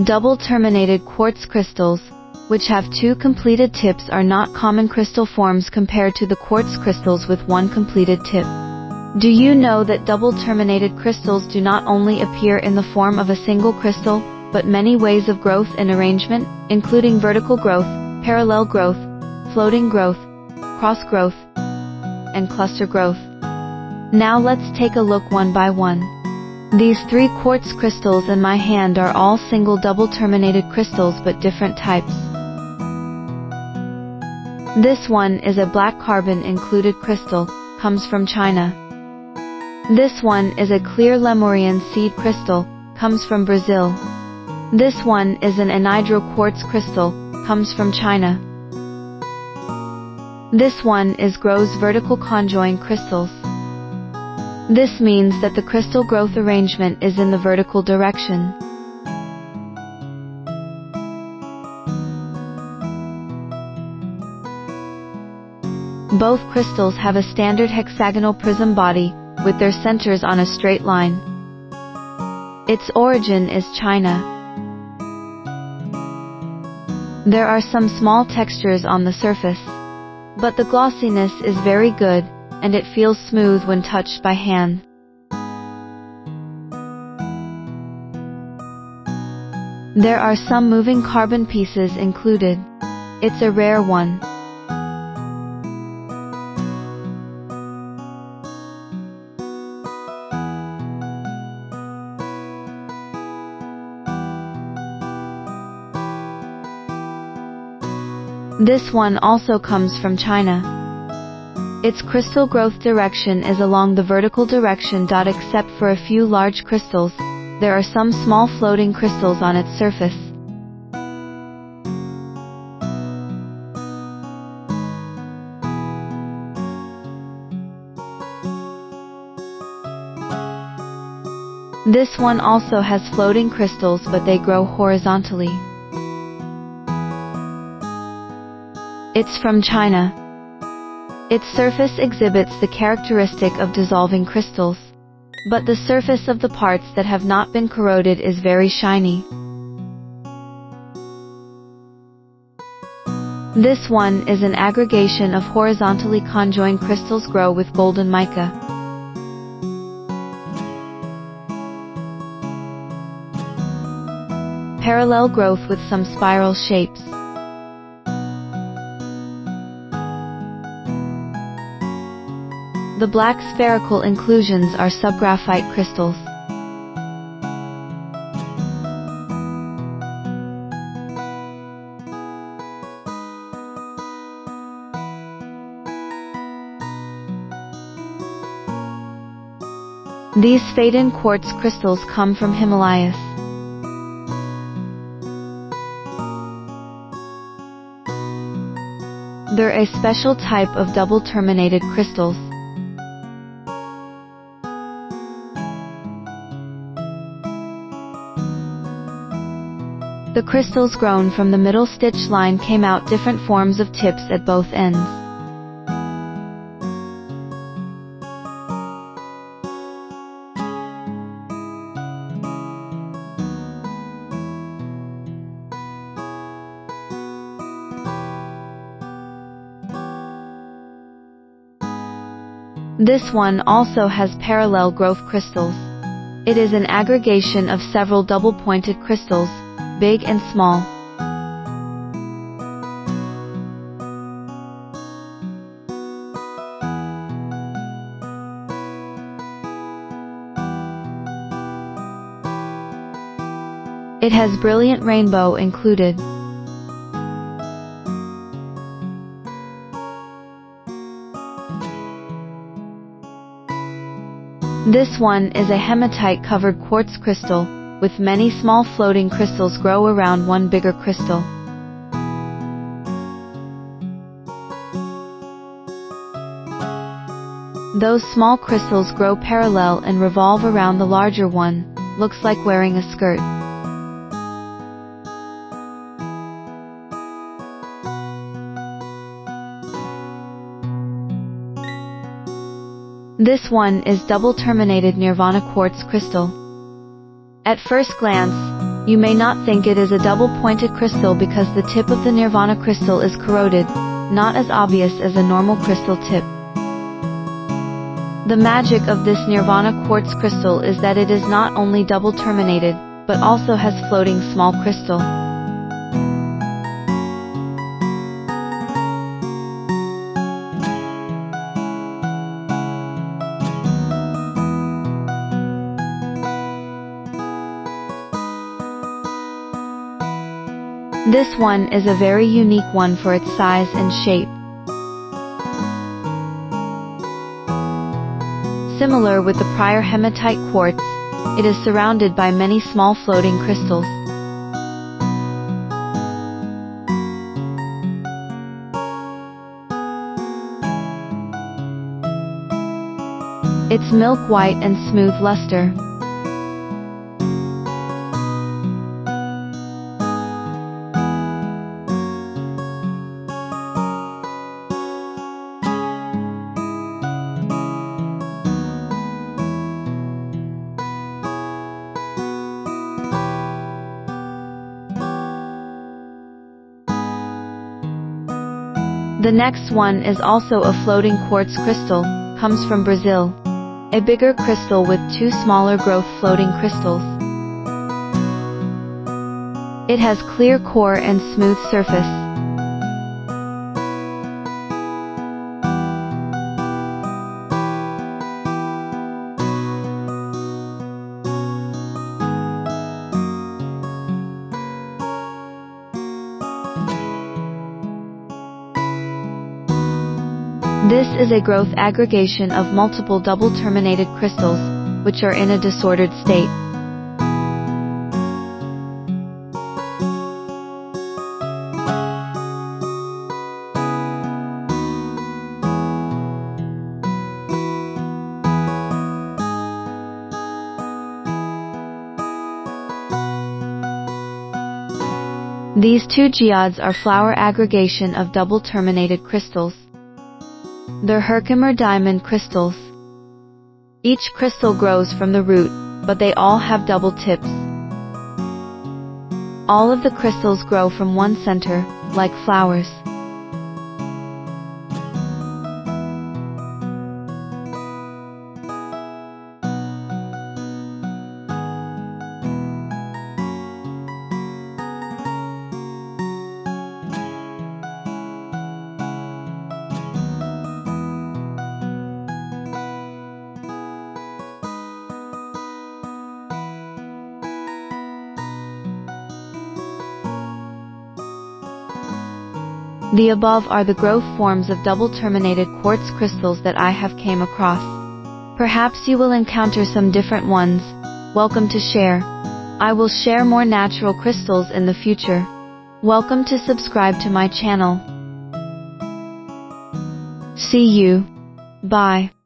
Double terminated quartz crystals, which have two completed tips, are not common crystal forms compared to the quartz crystals with one completed tip. Do you know that double terminated crystals do not only appear in the form of a single crystal, but many ways of growth and arrangement, including vertical growth, parallel growth, floating growth, cross growth, and cluster growth? Now let's take a look one by one. These three quartz crystals in my hand are all single double terminated crystals but different types. This one is a black carbon included crystal, comes from China. This one is a clear Lemurian seed crystal, comes from Brazil. This one is an anhydro quartz crystal, comes from China. This one is grows vertical conjoined crystals. This means that the crystal growth arrangement is in the vertical direction. Both crystals have a standard hexagonal prism body, with their centers on a straight line. Its origin is China. There are some small textures on the surface, but the glossiness is very good, and it feels smooth when touched by hand. There are some moving carbon pieces included. It's a rare one. This one also comes from China. Its crystal growth direction is along the vertical direction. Except for a few large crystals, there are some small floating crystals on its surface. This one also has floating crystals, but they grow horizontally. It's from China. Its surface exhibits the characteristic of dissolving crystals, but the surface of the parts that have not been corroded is very shiny. This one is an aggregation of horizontally conjoined crystals grow with golden mica. Parallel growth with some spiral shapes. The black spherical inclusions are subgraphite crystals. These Phaeton quartz crystals come from Himalayas. They're a special type of double terminated crystals. The crystals grown from the middle stitch line came out different forms of tips at both ends. This one also has parallel growth crystals. It is an aggregation of several double-pointed crystals, big and small. It has brilliant rainbow included. This one is a hematite-covered quartz crystal, with many small floating crystals grow around one bigger crystal. Those small crystals grow parallel and revolve around the larger one, looks like wearing a skirt. This one is double terminated Nirvana quartz crystal. At first glance, you may not think it is a double-pointed crystal because the tip of the Nirvana crystal is corroded, not as obvious as a normal crystal tip. The magic of this Nirvana quartz crystal is that it is not only double terminated, but also has floating small crystal. This one is a very unique one for its size and shape. Similar with the prior hematite quartz, it is surrounded by many small floating crystals. Its milk white and smooth luster. The next one is also a floating quartz crystal, comes from Brazil. A bigger crystal with two smaller growth floating crystals. It has clear core and smooth surface. This is a growth aggregation of multiple double terminated crystals, which are in a disordered state. These two geodes are flower aggregation of double terminated crystals. They're Herkimer diamond crystals. Each crystal grows from the root, but they all have double tips. All of the crystals grow from one center, like flowers. The above are the growth forms of double terminated quartz crystals that I have came across. Perhaps you will encounter some different ones. Welcome to share. I will share more natural crystals in the future. Welcome to subscribe to my channel. See you. Bye.